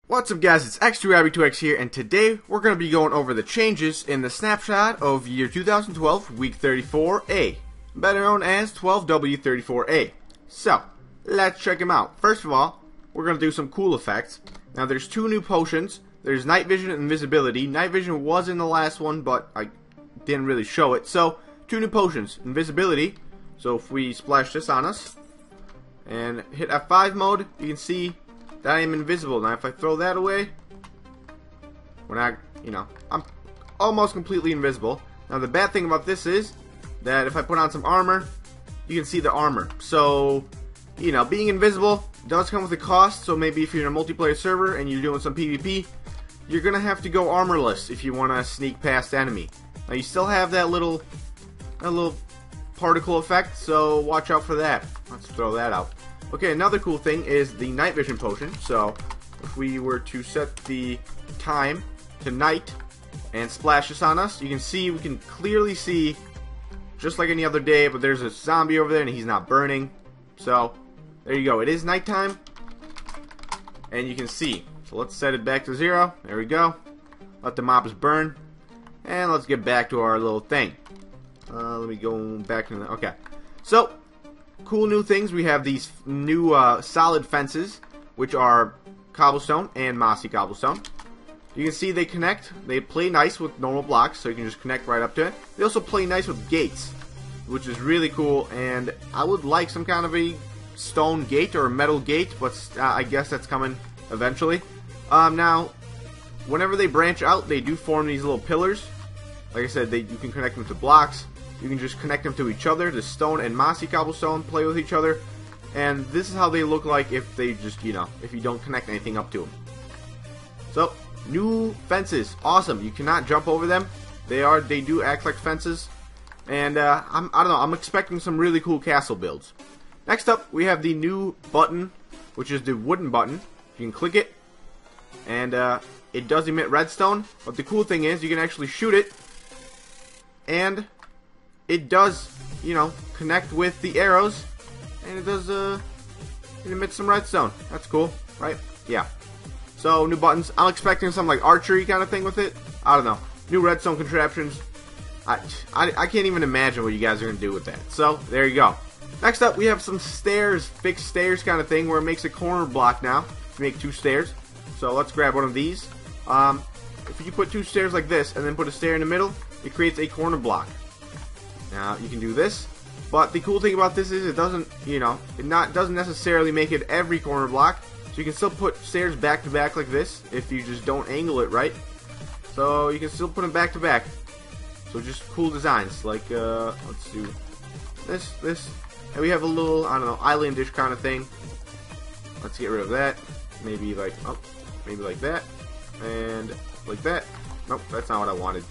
What's up guys, it's X2Abby2X here, and today we're going to be going over the changes in the snapshot of year 2012, week 34A, better known as 12w34a. So, let's check them out. First of all, we're going to do some cool effects. Now there's two new potions. There's night vision and invisibility. Night vision was in the last one, but I didn't really show it. So, two new potions. Invisibility. So if we splash this on us and hit F5 mode, you can see that I am invisible. Now if I throw that away, we're not, I'm almost completely invisible. Now the bad thing about this is that if I put on some armor, you can see the armor. So, being invisible does come with a cost. So maybe if you're in a multiplayer server and you're doing some PvP, you're gonna have to go armorless if you want to sneak past enemy. Now you still have that little particle effect, so watch out for that. Let's throw that out. Okay, another cool thing is the night vision potion. So if we were to set the time to night and splash this on us, you can see, we can clearly see, just like any other day, but there's a zombie over there and he's not burning. So there you go, it is nighttime and you can see. So let's set it back to 0. There we go. Let the mobs burn, and let's get back to our little thing. Let me go back to the, okay. So cool new things. We have these new solid fences, which are cobblestone and mossy cobblestone. You can see they connect. They play nice with normal blocks, so you can just connect right up to it. They also play nice with gates, which is really cool, and I would like some kind of a stone gate or a metal gate, but I guess that's coming eventually. Now, whenever they branch out, they do form these little pillars. Like I said, you can connect them to blocks. You can just connect them to each other. The stone and mossy cobblestone play with each other. And this is how they look like if they just, if you don't connect anything up to them. So, new fences. Awesome. You cannot jump over them. They do act like fences. And, I don't know, I'm expecting some really cool castle builds. Next up, we have the new button, which is the wooden button. You can click it, and it does emit redstone. But the cool thing is, you can actually shoot it, and it does, connect with the arrows, and it does, it emits some redstone. That's cool, right? Yeah. So, new buttons. I'm expecting some, like, archery kind of thing with it. I don't know. New redstone contraptions. I can't even imagine what you guys are going to do with that. So, there you go. Next up, we have some stairs, fixed stairs kind of thing, where it makes a corner block now to make 2 stairs. So, let's grab one of these. If you put 2 stairs like this, and then put a stair in the middle, it creates a corner block. Now you can do this, but the cool thing about this is it doesn't, doesn't necessarily make it every corner block. So you can still put stairs back to back like this if you just don't angle it right. So you can still put them back to back. So just cool designs like let's do this, and we have a little, I don't know, islandish kind of thing. Let's get rid of that. Maybe like maybe like that, and like that. Nope, that's not what I wanted.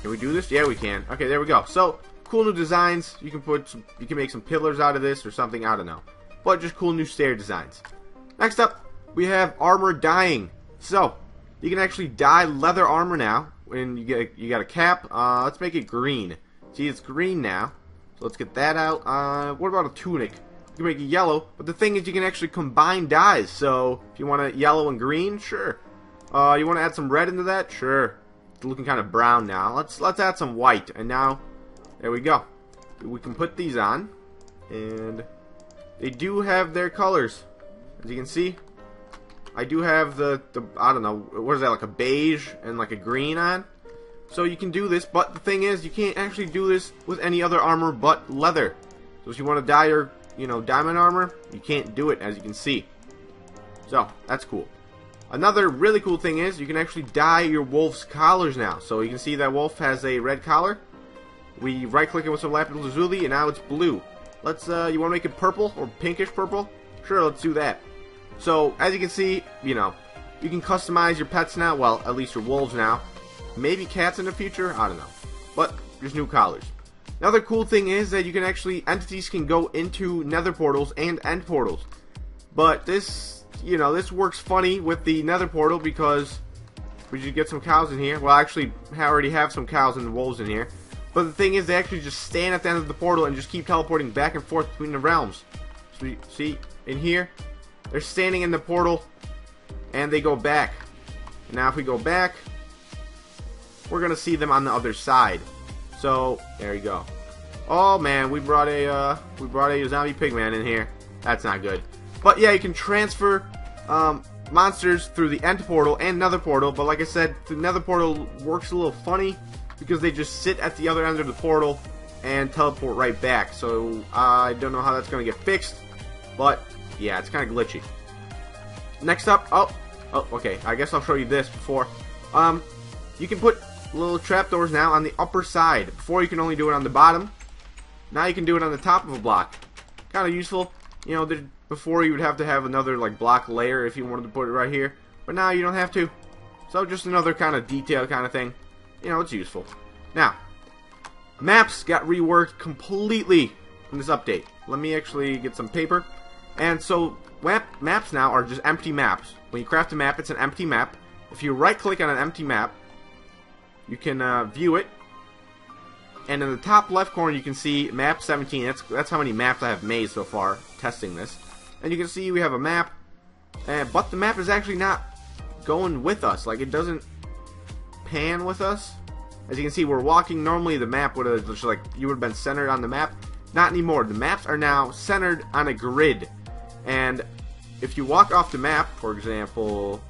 Can we do this? Yeah, we can. Okay, there we go. So, cool new designs. You can make some pillars out of this or something, I don't know. But just cool new stair designs. Next up, we have armor dyeing. So, you can actually dye leather armor now. And you got a cap. Let's make it green. See, it's green now. So let's get that out. What about a tunic? You can make it yellow, but the thing is you can actually combine dyes. So, if you want it yellow and green, sure. You want to add some red into that? Sure. Looking kind of brown now. Let's add some white, and now there we go. We can put these on, and they do have their colors. As you can see, I do have the I don't know, what is that, like a beige and like a green on. So you can do this, but the thing is, you can't actually do this with any other armor but leather. So if you want to dye your diamond armor, you can't do it, as you can see. So that's cool. Another really cool thing is you can actually dye your wolf's collars now. So you can see that wolf has a red collar. We right click it with some lapis lazuli and now it's blue. Let's you want to make it purple or pinkish purple? Sure, let's do that. So as you can see, you can customize your pets now. Well, at least your wolves now. Maybe cats in the future, I don't know. But there's new collars. Another cool thing is that you can actually, entities can go into nether portals and end portals. But this this works funny with the nether portal because we should get some cows in here. Well, actually, I already have some cows and wolves in here. But the thing is, they actually just stand at the end of the portal and just keep teleporting back and forth between the realms. So you see, in here, they're standing in the portal, and they go back. Now if we go back, we're gonna see them on the other side. So there you go. Oh man, we brought a zombie pigman in here. That's not good. But yeah, you can transfer monsters through the end portal and nether portal. But like I said, the nether portal works a little funny because they just sit at the other end of the portal and teleport right back. So I don't know how that's gonna get fixed. But yeah, it's kind of glitchy. Next up, oh, okay. I guess I'll show you this before. You can put little trapdoors now on the upper side. Before you can only do it on the bottom. Now you can do it on the top of a block. Kind of useful. You know, before you would have to have another like block layer if you wanted to put it right here. But now you don't have to. So just another kind of detail kind of thing. You know, it's useful. Now, maps got reworked completely in this update. Let me actually get some paper. And so maps now are just empty maps. When you craft a map, it's an empty map. If you right click on an empty map, you can view it. And in the top left corner, you can see map 17. That's how many maps I have made so far testing this. And you can see we have a map, but the map is actually not going with us. Like, it doesn't pan with us. As you can see, we're walking. Normally, the map would have just like you would have been centered on the map. Not anymore. The maps are now centered on a grid. And if you walk off the map, for example,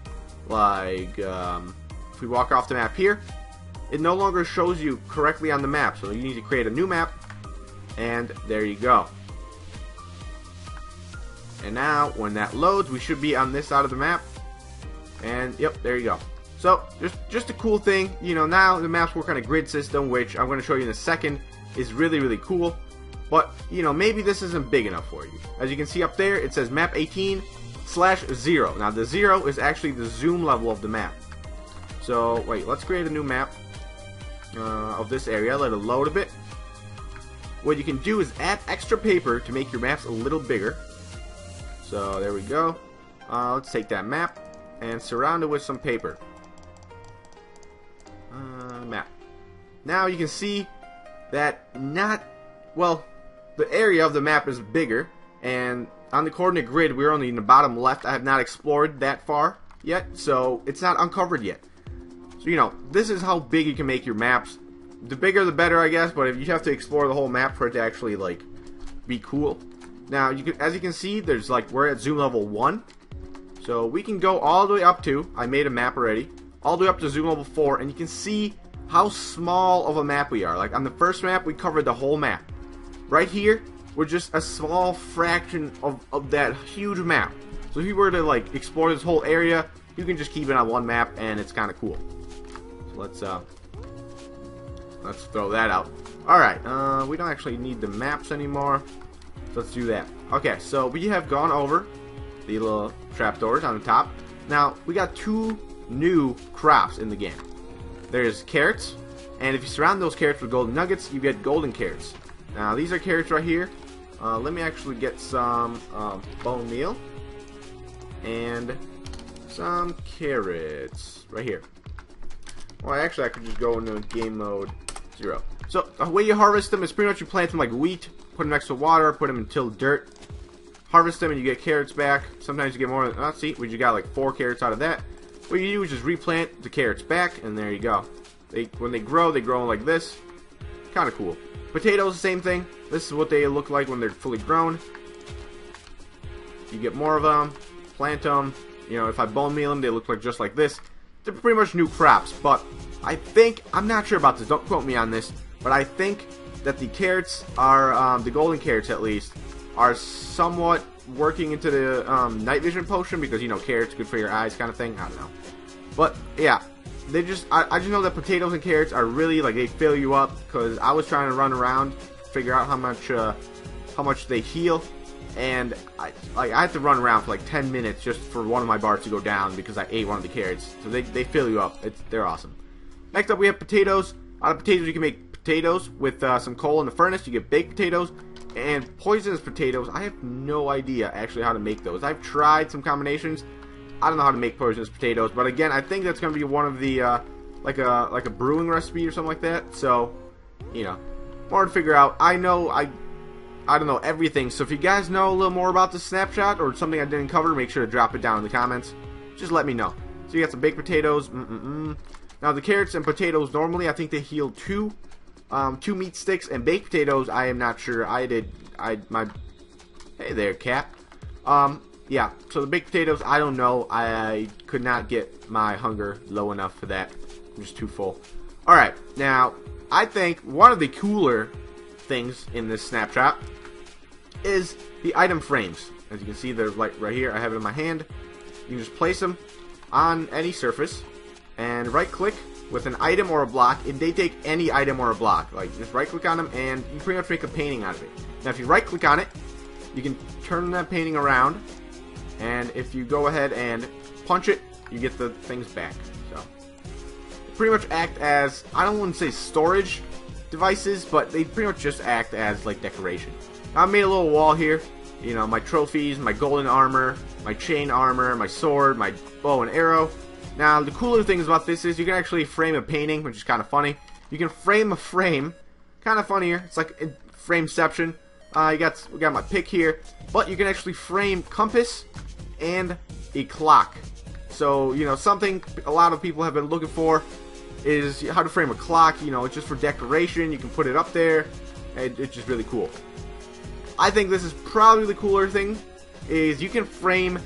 like if we walk off the map here, it no longer shows you correctly on the map. So you need to create a new map, and there you go. And now when that loads, we should be on this side of the map, and yep, there you go. So just a cool thing, you know. Now the maps work on a grid system, which I'm going to show you in a second is really cool. But you know, maybe this isn't big enough for you. As you can see up there, it says map 18/0. Now the 0 is actually the zoom level of the map. So wait, let's create a new map of this area. Let it load a bit. What you can do is add extra paper to make your maps a little bigger. So there we go. Let's take that map and surround it with some paper. Map. Now you can see that the area of the map is bigger, and on the coordinate grid we're only in the bottom left. I have not explored that far yet, so it's not uncovered yet. So you know, this is how big you can make your maps. The bigger the better, I guess, but if you have to explore the whole map for it to actually like be cool. Now as you can see, there's like we're at zoom level 1. So we can go all the way up to, I made a map already, all the way up to zoom level 4, and you can see how small of a map we are. Like on the first map, we covered the whole map. Right here, we're just a small fraction of that huge map. So if you were to like explore this whole area, you can just keep it on one map, and it's kind of cool. So let's throw that out. Alright, we don't actually need the maps anymore. So let's do that. Okay, so we have gone over the little trapdoors on the top. Now, we got 2 new crops in the game. There's carrots, and if you surround those carrots with golden nuggets, you get golden carrots. Now, these are carrots right here. Let me actually get some bone meal and some carrots right here. Well, actually, I could just go into game mode 0. So, the way you harvest them is pretty much you plant them like wheat, put them next to water, put them into dirt, harvest them, and you get carrots back. Sometimes you get more than, see, we just got like 4 carrots out of that. What you do is just replant the carrots back, and there you go. When they grow like this. Kind of cool. Potatoes, the same thing. This is what they look like when they're fully grown. You get more of them, plant them. You know, if I bone meal them, they look like just like this. They're pretty much new crops, but I think, I'm not sure about this, don't quote me on this, but I think that the carrots are, the golden carrots at least, are somewhat working into the night vision potion, because, you know, carrots good for your eyes kind of thing. I don't know. But, yeah, they just, I just know that potatoes and carrots are really, like, they fill you up, because I was trying to run around, figure out how much they heal, and I had to run around for like 10 minutes just for one of my bars to go down because I ate one of the carrots. So they fill you up. They're awesome. Next up we have potatoes. Out of potatoes you can make potatoes with some coal in the furnace. You get baked potatoes and poisonous potatoes. I have no idea actually how to make those. I've tried some combinations. I don't know how to make poisonous potatoes, but again, I think that's going to be one of the like a brewing recipe or something like that. So, you know, more to figure out. I don't know everything, so if you guys know a little more about the snapshot or something I didn't cover, make sure to drop it down in the comments. just let me know. So you got some baked potatoes. Now the carrots and potatoes normally I think they heal two meat sticks, and baked potatoes I am not sure. Hey there, cat. Yeah, so the baked potatoes, I don't know. I could not get my hunger low enough for that. I'm just too full. Alright, now, I think one of the cooler things in this snapshot is the item frames. As you can see, they're like right here. I have it in my hand. You can just place them on any surface and right-click with an item or a block, and they take any item or a block. Like, just right-click on them, and you pretty much make a painting out of it. Now, if you right-click on it, you can turn that painting around, and if you go ahead and punch it, you get the things back. So, pretty much act as, I don't want to say storage devices, but they pretty much just act as like decoration. I made a little wall here. You know, my trophies, my golden armor, my chain armor, my sword, my bow and arrow. Now, the cooler things about this is you can actually frame a painting, which is kind of funny. You can frame a frame, kind of funnier. It's like frameception. We got my pick here, but you can actually frame compass and a clock. So, you know, something a lot of people have been looking for is how to frame a clock. You know, it's just for decoration. You can put it up there, and it's just really cool. I think this is probably the cooler thing, is you can frame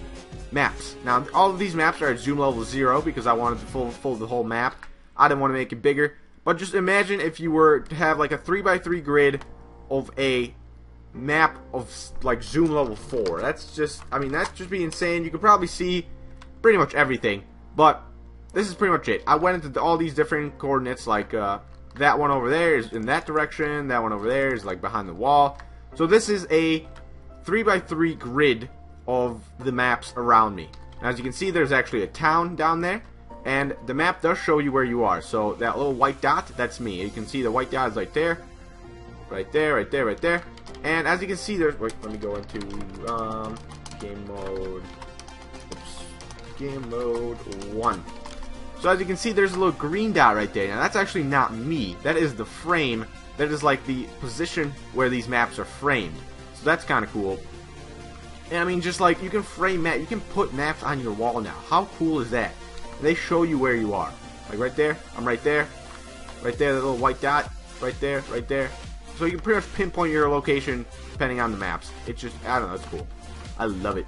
maps. Now, all of these maps are at zoom level 0 because I wanted to full the whole map. I didn't want to make it bigger. But just imagine if you were to have like a 3x3 grid of a map of like zoom level 4. That's just, I mean, that's just be insane. You could probably see pretty much everything. But this is pretty much it. I went into all these different coordinates, like that one over there is in that direction, that one over there is like behind the wall. So this is a 3x3 grid of the maps around me. Now, as you can see, there's actually a town down there, and the map does show you where you are. So that little white dot, that's me. You can see the white dot is right there, right there, right there, right there. And as you can see, there's, wait, let me go into game mode. Oops, game mode 1. So as you can see, there's a little green dot right there. Now that's actually not me. That is the frame. That is like the position where these maps are framed. So that's kind of cool. And I mean, just like you can frame map, you can put maps on your wall now. How cool is that? They show you where you are. Like right there, I'm right there. Right there, the little white dot. Right there, right there. So you can pretty much pinpoint your location depending on the maps. It's just, I don't know, it's cool. I love it.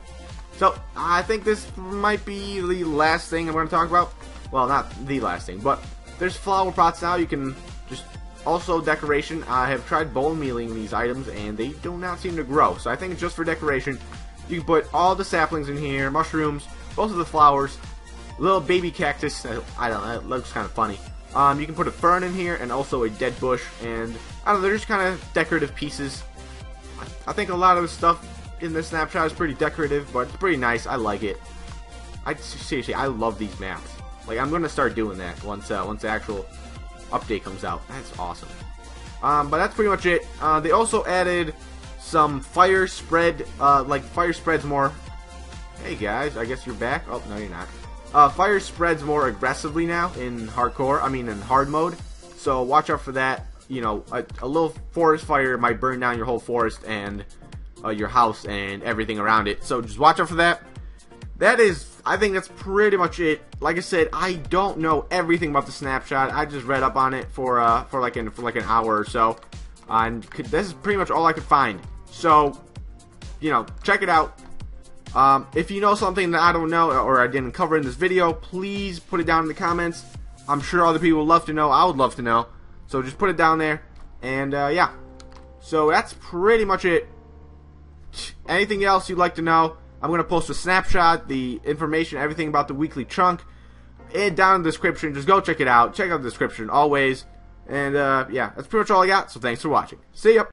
So I think this might be the last thing I'm going to talk about. Well, not the last thing, but there's flower pots now. You can just, also decoration. I have tried bone mealing these items and they do not seem to grow. So I think just for decoration, you can put all the saplings in here, mushrooms, both of the flowers, little baby cactus. I don't know, it looks kind of funny. You can put a fern in here and also a dead bush, and I don't know, they're just kind of decorative pieces. I think a lot of the stuff in this snapshot is pretty decorative, but it's pretty nice. I like it. Seriously, I love these maps. Like, I'm gonna start doing that once the actual update comes out. That's awesome. But that's pretty much it. They also added some fire spread, like fire spreads more. Hey guys, I guess you're back. Oh no, you're not. Fire spreads more aggressively now in hardcore. I mean in hard mode. So watch out for that. You know, a little forest fire might burn down your whole forest and your house and everything around it. So just watch out for that. That is, I think that's pretty much it. Like I said, I don't know everything about the snapshot. I just read up on it for like an hour or so, and this is pretty much all I could find. So, you know, check it out. If you know something that I don't know or I didn't cover in this video, please put it down in the comments. I'm sure other people would love to know. I would love to know. So just put it down there, and yeah. So that's pretty much it. Anything else you'd like to know? I'm going to post a snapshot, the information, everything about the weekly chunk, and down in the description. Just go check it out. Check out the description always. And yeah, that's pretty much all I got. So thanks for watching. See ya.